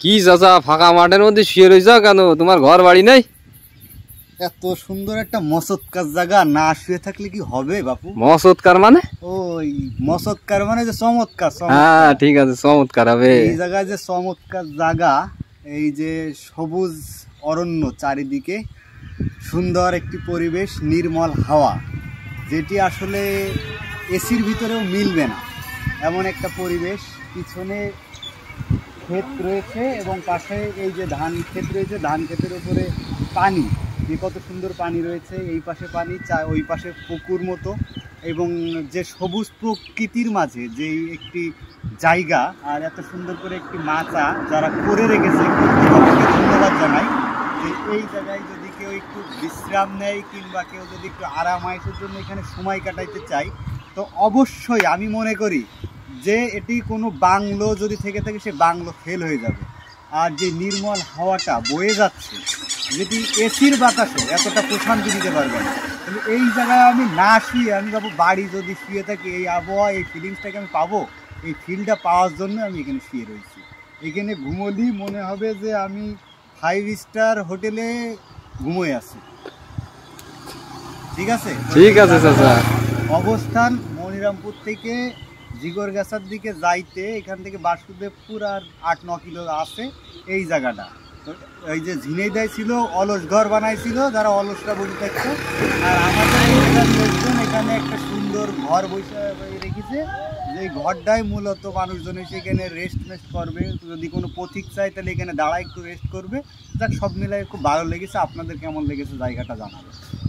কি চাচা ফাঁকা মাঠের মধ্যে শুয়ে রয়েছ কেন? তোমার ঘর বাড়ি নেই? এত সুন্দর একটা মসৎকার জায়গা না শুয়ে থাকলে কি হবে বাপু? মসৎকার মানে? ওই মসৎকার মানে যে চমৎকার। হ্যাঁ ঠিক আছে, চমৎকার হবে। এই জায়গায় যে চমৎকার জায়গা, এই যে সবুজ অরণ্য চারিদিকে, সুন্দর একটি পরিবেশ, নির্মল হাওয়া, যেটি আসলে এসির ভিতরেও মিলবে না এমন একটা পরিবেশ। পিছনে ক্ষেত রয়েছে এবং পাশে এই যে ধান ক্ষেত রয়েছে, ধান ক্ষেতের উপরে পানি, যে কত সুন্দর পানি রয়েছে। এই পাশে পানি, ওই পাশে পুকুর মতো, এবং যে সবুজ প্রকৃতির মাঝে যে একটি জায়গা, আর এত সুন্দর করে একটি মাচা যারা করে রেখেছে, কর্তৃপক্ষকে ধন্যবাদ জানাই। যে এই জায়গায় যদি কেউ একটু বিশ্রাম নেয় কিংবা কেউ যদি একটু আরামায়েশের জন্য এখানে সময় কাটাইতে চায়, তো অবশ্যই আমি মনে করি যে এটি কোনো বাংলো যদি থেকে থাকে সে বাংলো ফেল হয়ে যাবে। আর যে নির্মল হাওয়াটা বয়ে যাচ্ছে, যেটি এসির বাতাসে এতটা প্রশান্তি দিতে পারবে না। কিন্তু এই জায়গায় আমি না শুয়ে, আমি ভাবো বাড়ি যদি শুয়ে থাকি, এই আবহাওয়া, এই ফিলিংসটাকে আমি পাবো, এই ফিলটা পাওয়ার জন্য আমি এখানে শুয়ে রয়েছি। এখানে ঘুমোলেই মনে হবে যে আমি 5 স্টার হোটেলে ঘুমোয় আছি। ঠিক আছে, ঠিক আছে চাচা। অবস্থান মনিরামপুর থেকে জিগরগাছার দিকে যাইতে, এখান থেকে বাসুদেবপুর আর 8-9 কিলো আছে এই জায়গাটা। তো এই যে ঝিনাইদায় ছিল অলস ঘর বানাইছিল, যারা অলসরা বসে থাকতো, আর আমাদের এই জেলার লোকজন এখানে একটা সুন্দর ঘর বসে রেখেছে। যে ঘরটাই মূলত মানুষজন এসে এখানে রেস্ট করবে, যদি কোনো পথিক চায় তাহলে এখানে দাঁড়ায় একটু রেস্ট করবে। যাক, সব মিলাই খুব ভালো লেগেছে। আপনাদের কেমন লেগেছে জায়গাটা জানাবেন।